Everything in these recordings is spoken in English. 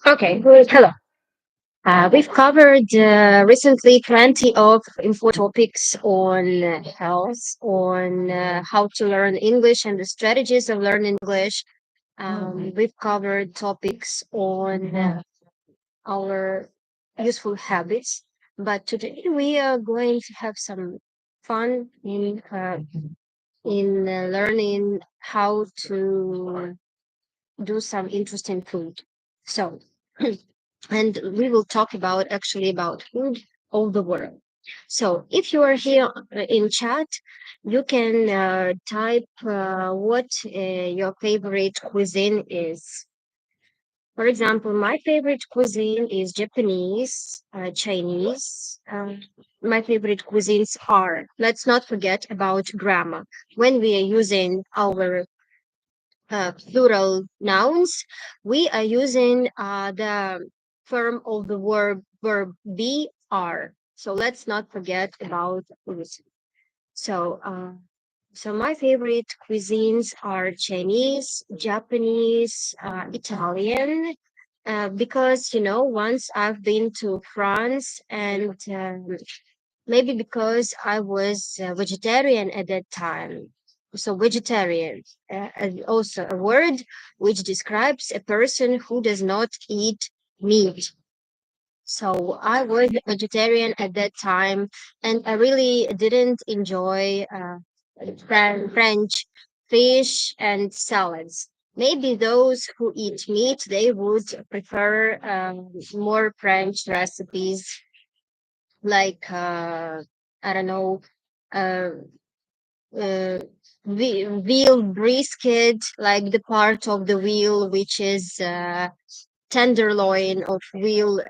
Okay, hello. We've covered recently plenty of info topics on health, on how to learn English and the strategies of learning English. We've covered topics on our useful habits, but today we are going to have some fun in learning how to do some interesting food. So, and we will talk about actually about food of the world. So, if you are here in chat, you can type what your favorite cuisine is. For example, my favorite cuisine is Japanese, Chinese. My favorite cuisines are, let's not forget about grammar. When we are using our plural nouns, we are using the form of the verb be are. So let's not forget about this. So, so my favorite cuisines are Chinese, Japanese, Italian. Because once I've been to France, and maybe because I was vegetarian at that time. So vegetarian, and also a word which describes a person who does not eat meat. So I was vegetarian at that time, and I really didn't enjoy French fish and salads. Maybe those who eat meat, they would prefer more French recipes like I don't know, uh, uh, veal brisket, like the part of the veal which is tenderloin of veal.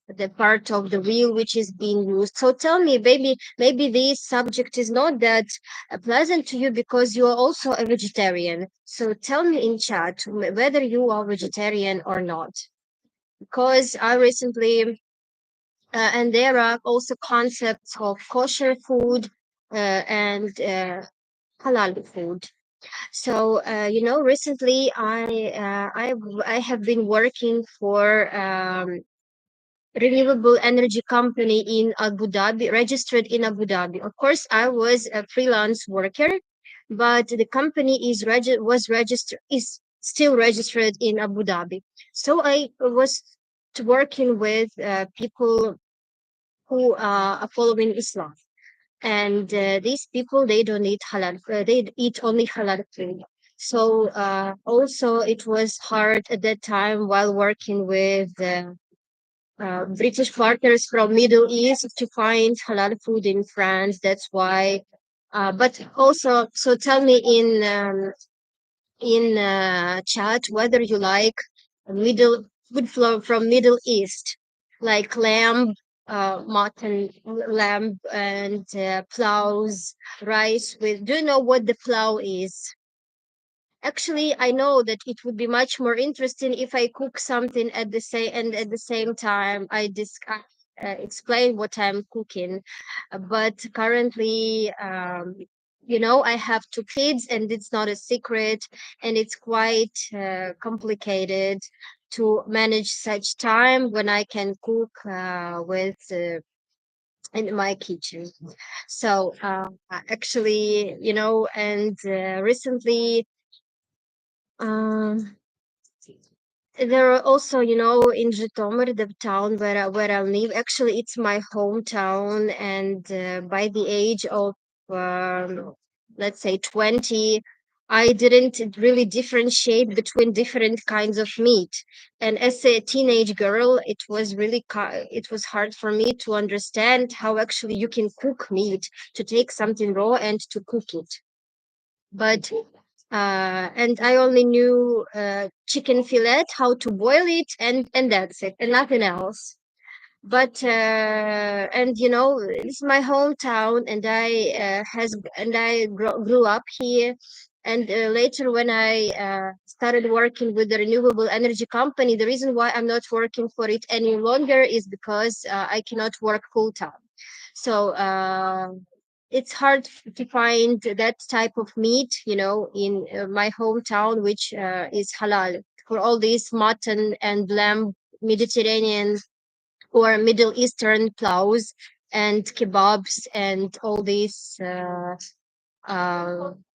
The part of the wheel which is being used. So tell me, baby, maybe this subject is not that pleasant to you because you are also a vegetarian. So tell me in chat whether you are vegetarian or not. Because I recently, and there are also concepts of kosher food and halal food. So recently I have been working for renewable energy company in Abu Dhabi, registered in Abu Dhabi. Of course, I was a freelance worker, but the company was registered is still registered in Abu Dhabi. So I was working with people who are following Islam, and these people they don't eat halal. They eat only halal food. So also it was hard at that time while working with British partners from Middle East to find halal food in France. That's why. But also, so tell me in chat whether you like middle food flow from Middle East, like lamb, mutton, lamb, and plows, rice with. Do you know what the plow is? Actually, I know that it would be much more interesting if I cook something at the same time I discuss explain what I'm cooking. But currently, I have two kids, and it's not a secret, and it's quite complicated to manage such time when I can cook with. In my kitchen. So actually, and recently um, there are also, in Zhytomyr, the town where I live. Actually, it's my hometown, and by the age of let's say 20, I didn't really differentiate between different kinds of meat. And as a teenage girl, it was hard for me to understand how actually you can cook meat, to take something raw and to cook it. But and I only knew chicken fillet, how to boil it, and that's it, and nothing else. But and it's my hometown, and I grew up here. And later, when I started working with the renewable energy company, the reason why I'm not working for it any longer is because I cannot work full time. So it's hard to find that type of meat, in my hometown, which is halal. For all these mutton and lamb, Mediterranean or Middle Eastern plows and kebabs and all these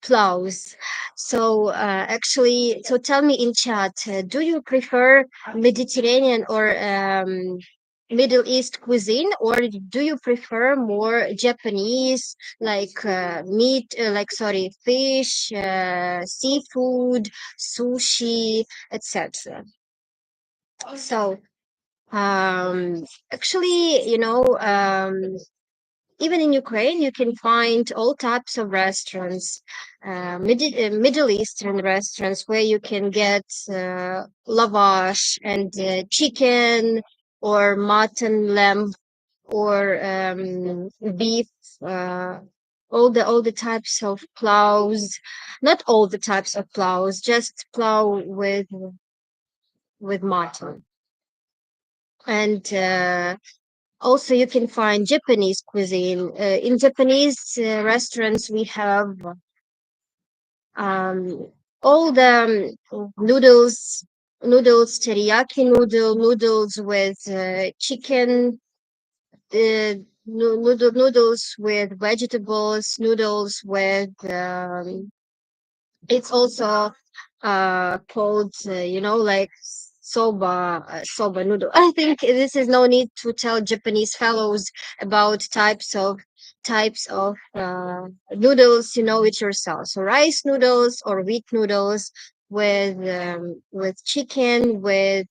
plows. So actually, so tell me in chat, do you prefer Mediterranean or Middle East cuisine, or do you prefer more Japanese, like meat, like sorry, fish, seafood, sushi, etc. So actually, even in Ukraine, you can find all types of restaurants, Middle Eastern restaurants, where you can get lavash and chicken or mutton, lamb, or beef. Uh, all the types of plows, not all the types of plows, just plow with mutton. And also, you can find Japanese cuisine. In Japanese restaurants, we have um, all the noodles, teriyaki noodles with chicken, noodles with vegetables, noodles with it's also called, like soba noodle. I think this is no need to tell Japanese fellows about types of noodles. You know it yourself. So rice noodles or wheat noodles with chicken, with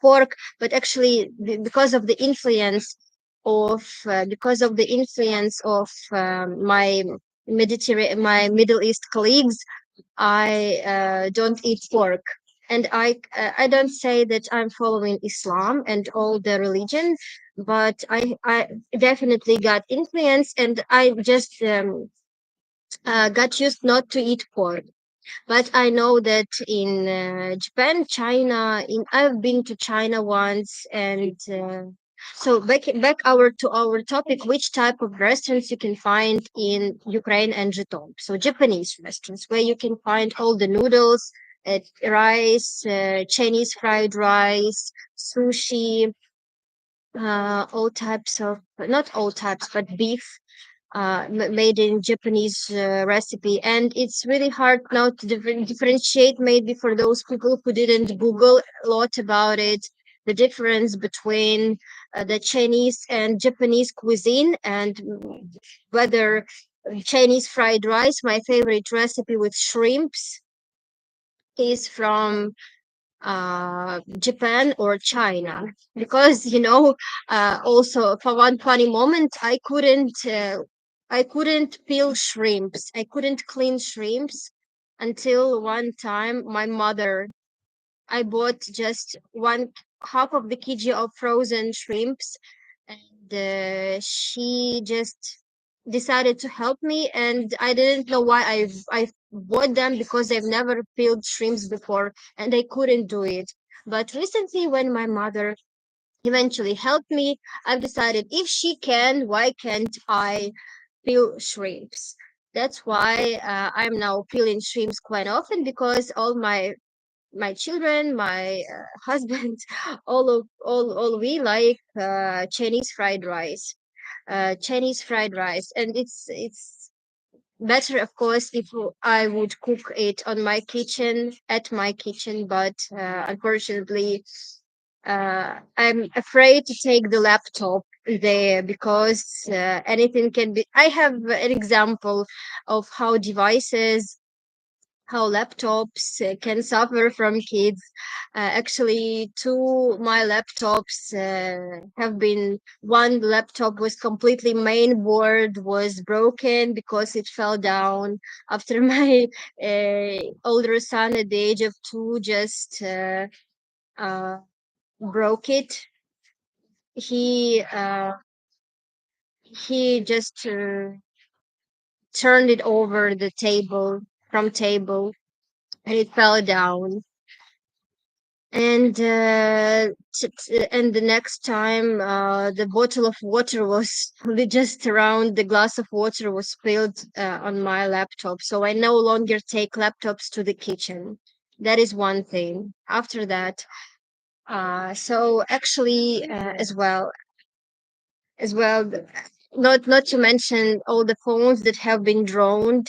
pork. But actually, because of the influence of my Middle East colleagues, I don't eat pork. And I don't say that I'm following Islam and all the religion, but I definitely got influence, and I just got used not to eat pork. But I know that in Japan, China, I've been to China once, and so back to our topic, which type of restaurants you can find in Ukraine and Zhytomyr? So Japanese restaurants where you can find all the noodles, rice, Chinese fried rice, sushi, all types of, not all types, but beef made in Japanese recipe. And it's really hard now to differentiate, maybe for those people who didn't Google a lot about it, the difference between the Chinese and Japanese cuisine, and whether Chinese fried rice, my favorite recipe with shrimps, is from Japan or China. Because also for one funny moment, I couldn't peel shrimps. I couldn't clean shrimps until one time my mother, I bought just one half of the kg of frozen shrimps, and she just decided to help me. And I didn't know why I bought them, because I've never peeled shrimps before, and I couldn't do it. But recently, when my mother eventually helped me, I've decided, if she can, why can't I peel shrimps? That's why I'm now peeling shrimps quite often, because all my children, my husband, all we like Chinese fried rice, and it's better, of course, if I would cook it at my kitchen, but unfortunately, I'm afraid to take the laptop there, because anything can be. I have an example of how laptops can suffer from kids. Actually, two my laptops have been. One laptop was completely main board was broken because it fell down after my older son at the age of 2 just uh, broke it. He he just turned it over the table from table, and it fell down. And the next time the bottle of water was just around, the glass of water was spilled on my laptop, so I no longer take laptops to the kitchen. That is one thing. After that, so actually, as well, not to mention all the phones that have been drowned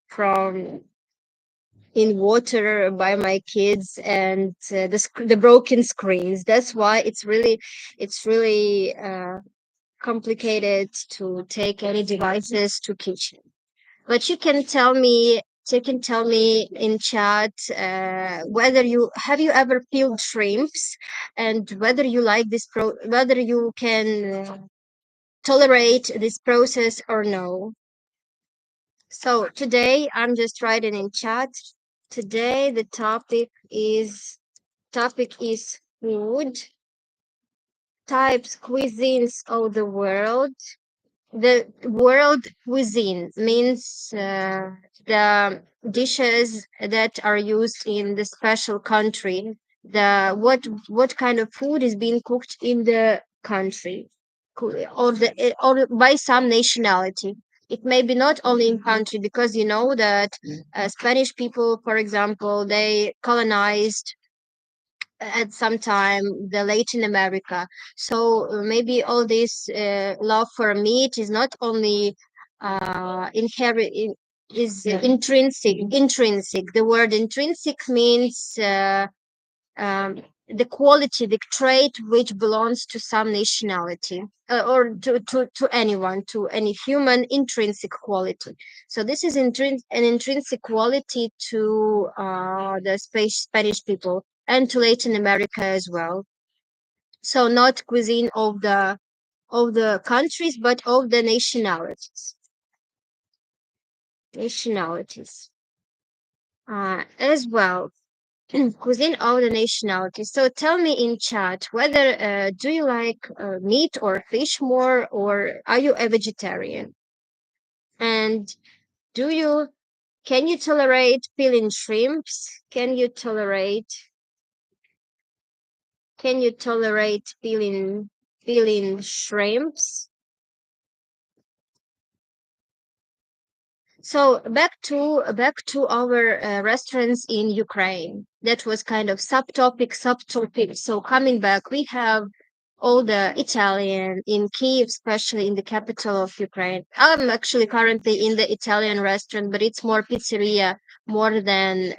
from in water by my kids, and the broken screens. That's why it's really complicated to take any devices to kitchen. But you can tell me in chat whether you ever peeled shrimps, and whether you like whether you can tolerate this process or no. So today I'm just writing in chat. Today the topic is food types, cuisines of the world. The world cuisine means the dishes that are used in the special country. The what kind of food is being cooked in the country, or by some nationality. It may be not only in country, because you know that Spanish people, for example, they colonized at some time the Latin America. So maybe all this love for meat is not only is intrinsic. The word intrinsic means the quality, the trait which belongs to some nationality, or to anyone, to any human, intrinsic quality. So this is an intrinsic quality to the Spanish people, and to Latin America as well. So not cuisine of the countries, but of the nationalities as well. Cuisine of the nationality. So tell me in chat whether do you like meat or fish more, or are you a vegetarian? And do you can you tolerate peeling shrimps? Can you tolerate peeling shrimps? So back to our restaurants in Ukraine. That was kind of subtopic. So coming back, we have all the Italian in Kiev, especially in the capital of Ukraine. I'm actually currently in the Italian restaurant, but it's more pizzeria more than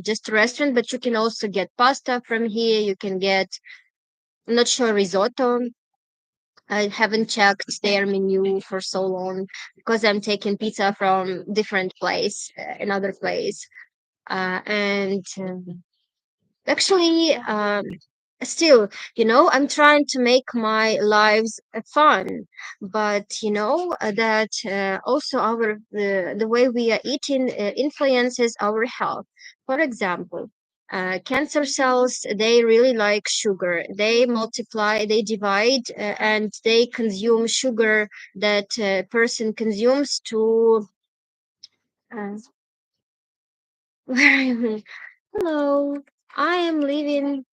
just a restaurant. But you can also get pasta from here. You can get, I'm not sure, risotto. I haven't checked their menu for so long, because I'm taking pizza from different place, another place. And actually, still, I'm trying to make my lives fun, but that also the way we are eating influences our health. For example, cancer cells, they really like sugar. They multiply, they divide, and they consume sugar that person consumes to uh, where am I? Hello, I am living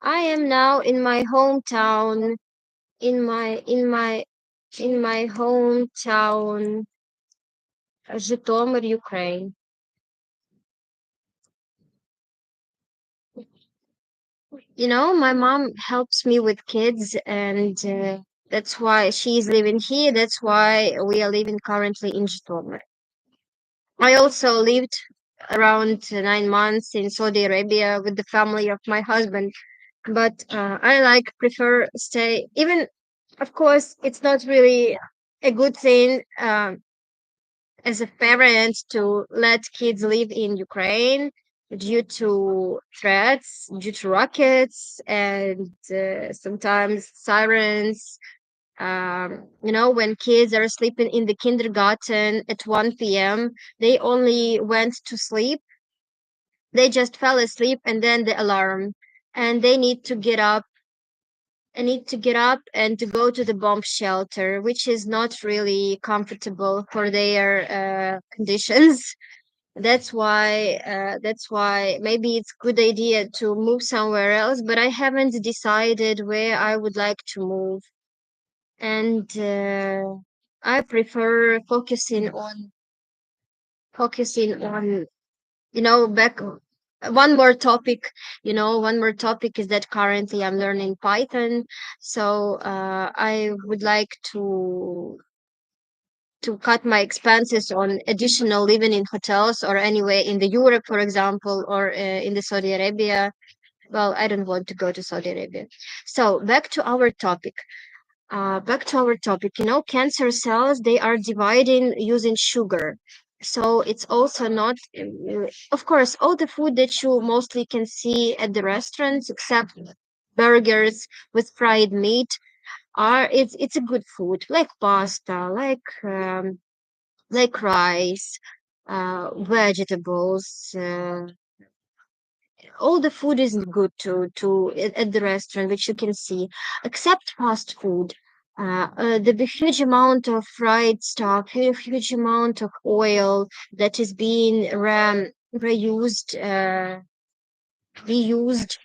I am now in my hometown, in my hometown, Zhytomyr, Ukraine. My mom helps me with kids, and that's why she's living here. That's why we are living currently in Zhytomyr. I also lived around 9 months in Saudi Arabia with the family of my husband, but I prefer stay. Even, of course, it's not really a good thing as a parent to let kids live in Ukraine due to threats, due to rockets, and sometimes sirens. When kids are sleeping in the kindergarten at 1 p.m., they only went to sleep. They just fell asleep, and then the alarm, and they need to get up. I need to get up and to go to the bomb shelter, which is not really comfortable for their conditions. That's why maybe it's good idea to move somewhere else, but I haven't decided where I would like to move. And I prefer focusing on back one more topic is that currently I'm learning Python. So I would like to cut my expenses on additional living in hotels or anyway in the Europe, for example, or in the Saudi Arabia. Well, I don't want to go to Saudi Arabia. So back to our topic. Cancer cells, they are dividing using sugar. So it's also not, of course, all the food that you mostly can see at the restaurants, except burgers with fried meat, it's a good food, like pasta, like rice, vegetables. All the food is good at the restaurant, which you can see, except fast food. The huge amount of fried stuff, huge amount of oil that is being reused, reused,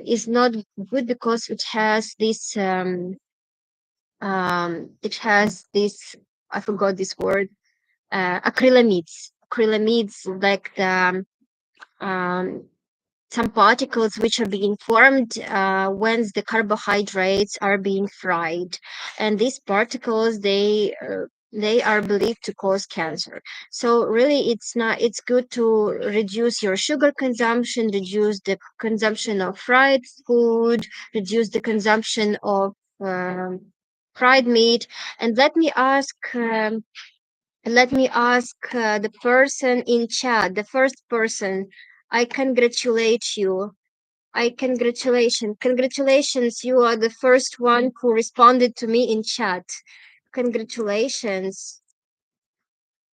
is not good because it has this, I forgot this word, acrylamides, like the um, some particles which are being formed when the carbohydrates are being fried, and these particles, they are believed to cause cancer. So really, it's good to reduce your sugar consumption, reduce the consumption of fried food, reduce the consumption of fried meat. And let me ask the person in chat, the first person. I congratulate you. Congratulations. You are the first one who responded to me in chat. Congratulations.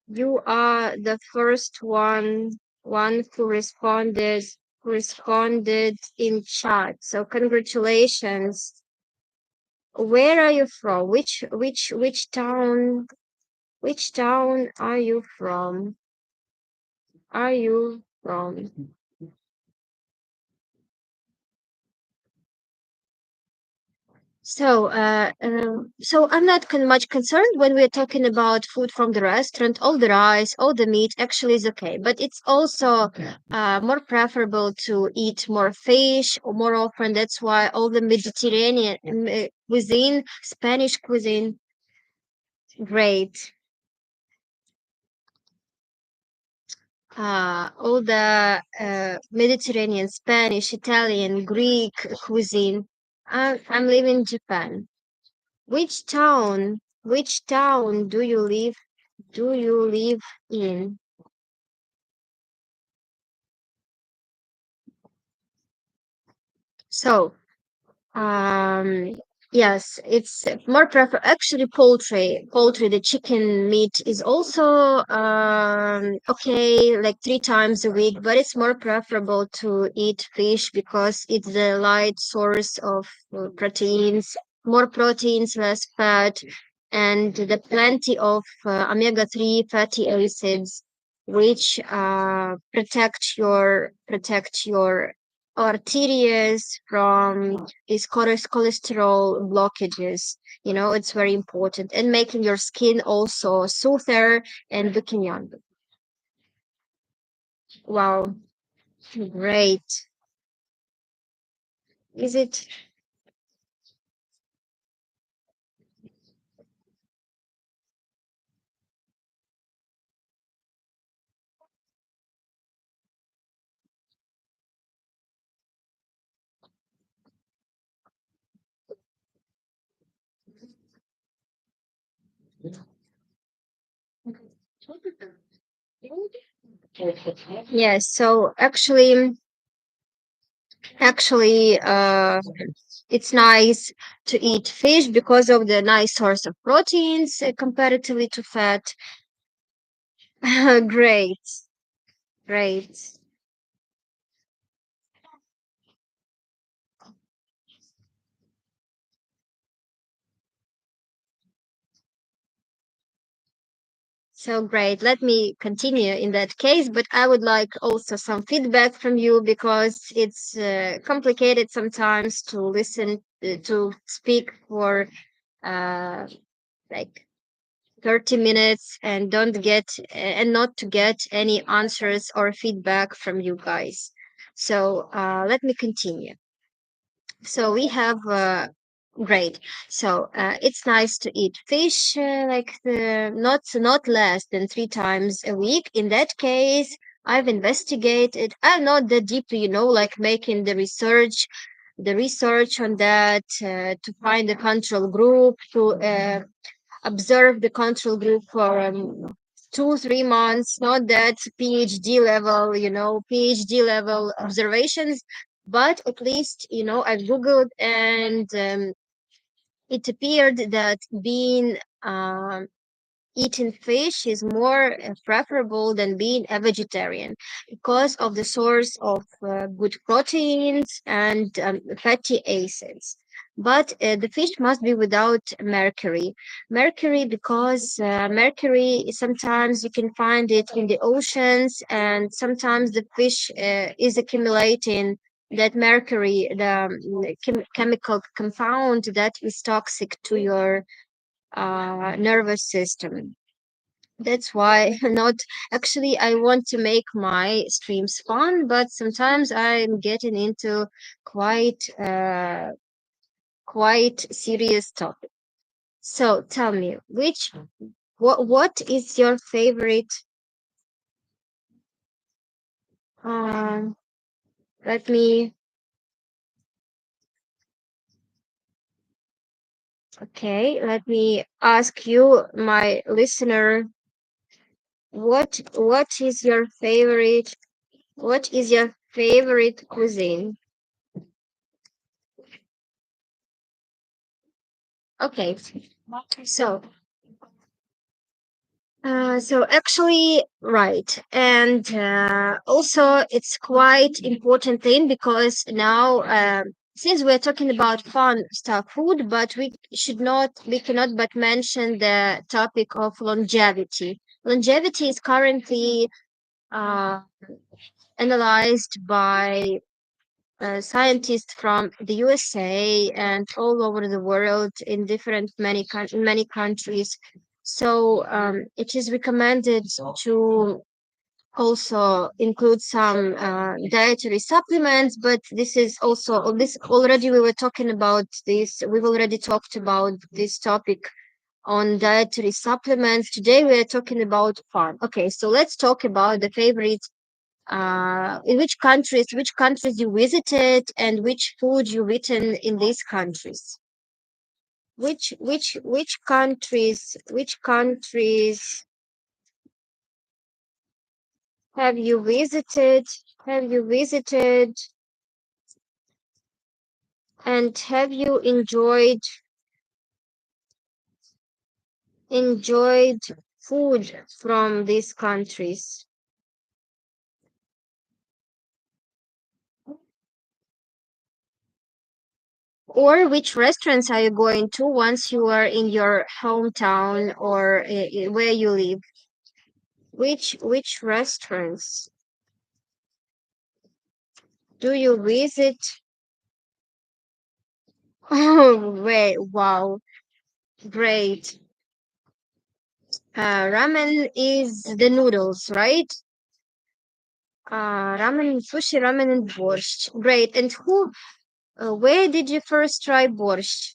You are the first one who responded in chat. So congratulations. Where are you from? Which town are you from? Are you from? So I'm not much concerned when we're talking about food from the restaurant. All the rice, all the meat actually is okay, but it's also more preferable to eat more fish or more often. That's why all the Mediterranean cuisine, Spanish cuisine, great. All the Mediterranean, Spanish, Italian, Greek cuisine. I'm living in Japan. Which town do you live in? So, um, yes, it's more prefer actually poultry, the chicken meat is also okay, like 3 times a week, but it's more preferable to eat fish because it's the light source of proteins, more proteins, less fat, and the plenty of omega-3 fatty acids, which protect your arteries from these cholesterol blockages. It's very important, and making your skin also smoother and looking younger. Wow, great. Is it? Yes, so actually, it's nice to eat fish because of the nice source of proteins comparatively to fat. Great, great. So great. Let me continue in that case, but I would like also some feedback from you because it's complicated sometimes to listen to speak for uh, like 30 minutes and don't get and not to get any answers or feedback from you guys. So let me continue. So we have great. So it's nice to eat fish like not less than 3 times a week. In that case, I've investigated. I'm not that deeply, like making the research on that to find the control group to observe the control group for 2 3 months, not that PhD level, PhD level observations, but at least I googled and it appeared that being eating fish is more preferable than being a vegetarian because of the source of good proteins and fatty acids. But the fish must be without mercury. Mercury, because mercury sometimes you can find it in the oceans, and sometimes the fish is accumulating that mercury, the chemical compound that is toxic to your nervous system. That's why not actually I want to make my streams fun, but sometimes I'm getting into quite serious topic. So tell me, what is your favorite um let me let me ask you, my listener, what is your favorite cuisine? Okay, so so actually, right. And also, it's quite important thing because now, since we're talking about fun stuff, food, but we cannot but mention the topic of longevity. Longevity is currently uh, analyzed by scientists from the USA and all over the world in different many countries. So it is recommended to also include some dietary supplements, but this already we were talking about this. We've already talked about this topic on dietary supplements. Today we are talking about farm. Okay, so let's talk about the favorite in which countries you visited and which food you've eaten in these countries. Which countries have you visited? Have you visited and have you enjoyed food from these countries? Or which restaurants are you going to once you are in your hometown or where you live? Which restaurants do you visit? Oh, wait, wow, great. Ramen is the noodles, right? Ramen, sushi, ramen, and borscht. Great. And where did you first try borscht?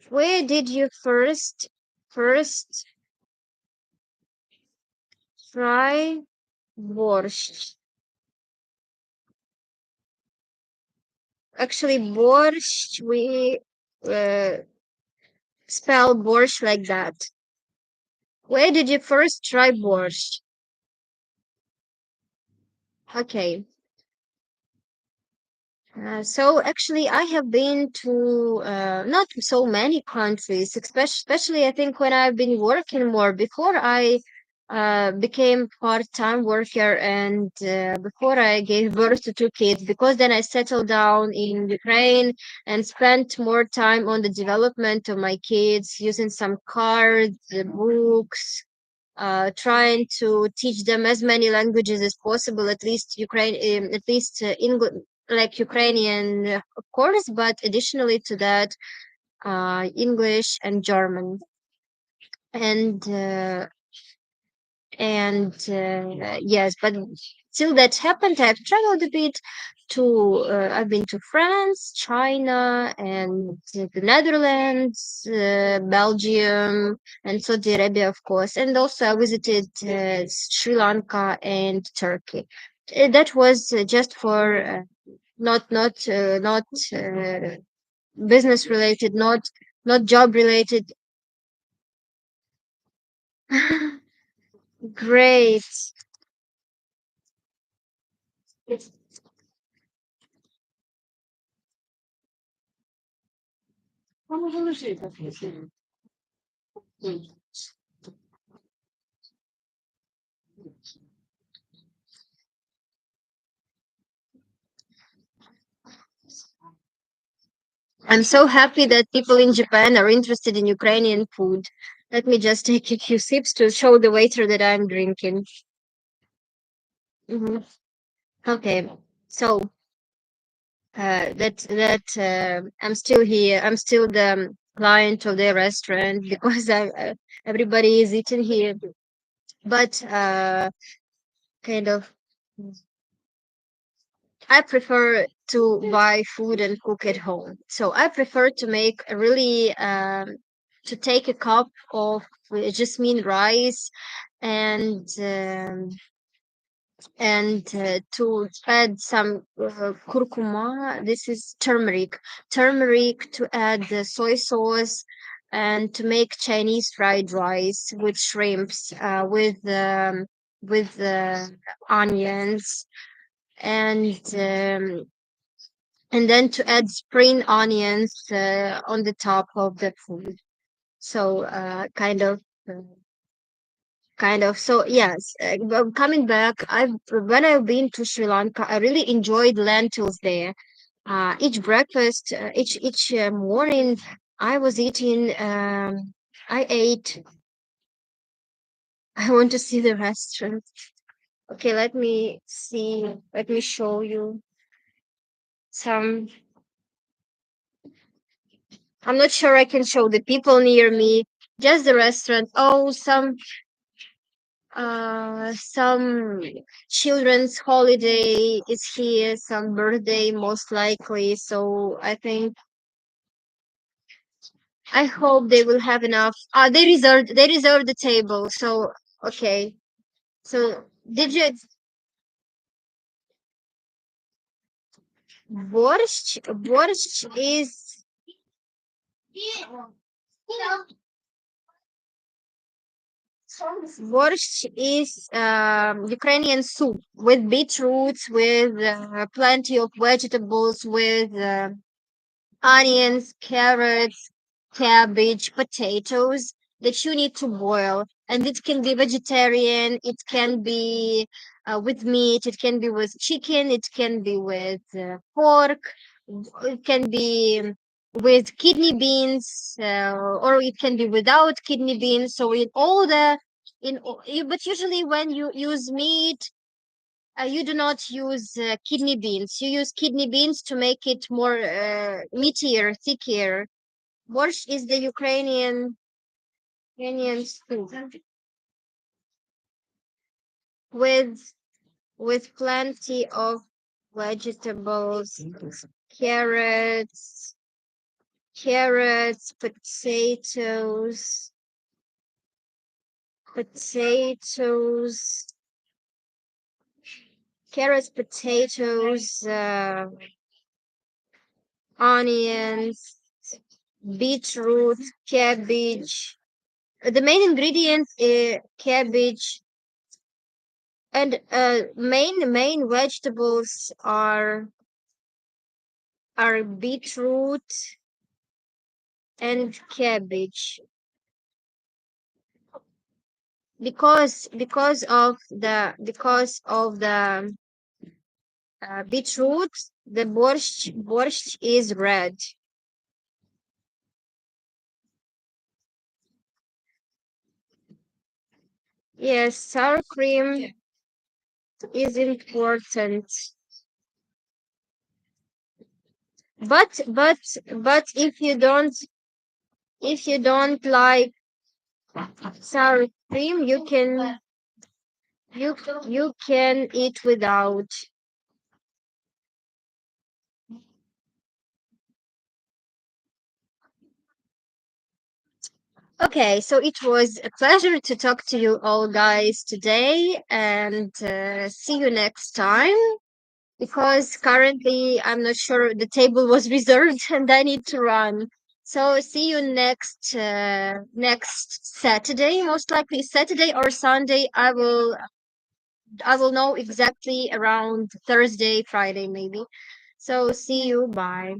Where did you first try borscht? Actually, borscht, we uh, spell borscht like that. Where did you first try borscht? Okay. So actually, I have been to not so many countries, especially I think when I've been working more before I became part-time worker and before I gave birth to 2 kids, because then I settled down in Ukraine and spent more time on the development of my kids using some cards, books, trying to teach them as many languages as possible, at least at least English, like Ukrainian, of course, but additionally to that, English and German. And yes, but till that happened, I've traveled a bit to I've been to France, China, and the Netherlands, Belgium, and Saudi Arabia, of course, and also I visited Sri Lanka and Turkey. That was just for not business related, not job related. Great. I'm so happy that people in Japan are interested in Ukrainian food. Let me just take a few sips to show the waiter that I'm drinking. Hmm. Okay, so I'm still here. I'm still the client of the restaurant because everybody is eating here. But kind of, I prefer to buy food and cook at home. So I prefer to make a really to take a cup of jasmine rice and to add some curcuma. This is turmeric. Turmeric to add the soy sauce and to make Chinese fried rice with shrimps, with onions and and then to add spring onions on the top of the food. So uh, kind of. So yes, but coming back, I've when I've been to Sri Lanka, I really enjoyed lentils there. Each breakfast, each morning, I was eating. I ate. I want to see the restaurant. Okay, let me see. Let me show you some. I'm not sure I can show the people near me. Just the restaurant. Oh, some children's holiday is here, some birthday most likely. So I hope they will have enough. They reserved the table. So okay. So did you borscht is Borscht is Ukrainian soup with beetroots, with plenty of vegetables, with onions, carrots, cabbage, potatoes that you need to boil. And it can be vegetarian, it can be with meat, it can be with chicken, it can be with pork, it can be with kidney beans, or it can be without kidney beans. So in all the but usually when you use meat, you do not use kidney beans. You use kidney beans to make it more meatier, thicker. Borscht is the Ukrainian soup with plenty of vegetables, carrots, potatoes, potatoes, onions, beetroot, cabbage. The main ingredient is cabbage, and main vegetables are beetroot and cabbage because of the beetroot. The borscht is red. Yes, sour cream is important. But if you don't like sour cream, you you can eat without. Okay, so it was a pleasure to talk to you all guys today, and see you next time. Because currently I'm not sure the table was reserved and I need to run. So see you next Saturday, most likely Saturday or Sunday. I will know exactly around Thursday, Friday maybe. So see you. Bye.